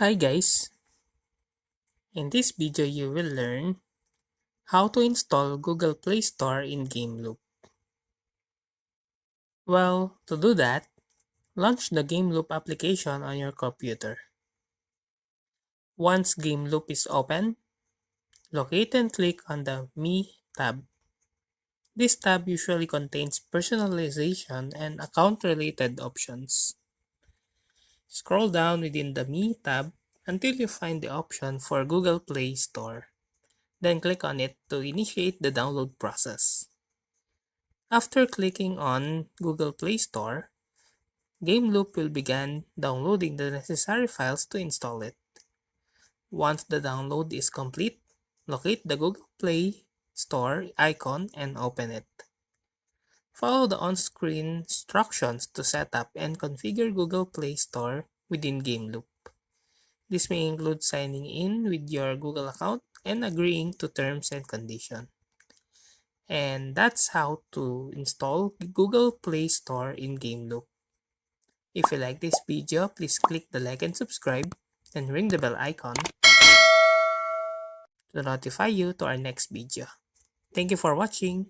Hi guys, in this video you will learn how to install Google Play Store in Gamelope. Well, to do that, launch the Gamelope application on your computer. Once Gamelope is open, locate and click on the Me tab. This tab usually contains personalization and account-related options. Scroll down within the Me tab until you find the option for Google Play Store. Then click on it to initiate the download process. After clicking on Google Play Store, Gameloop will begin downloading the necessary files to install it. Once the download is complete, locate the Google Play Store icon and open it. Follow the on-screen instructions to set up and configure Google Play Store within Gameloop. This may include signing in with your Google account and agreeing to terms and conditions. And that's how to install Google Play Store in Gameloop. If you like this video, please click the like and subscribe and ring the bell icon to notify you to our next video. Thank you for watching.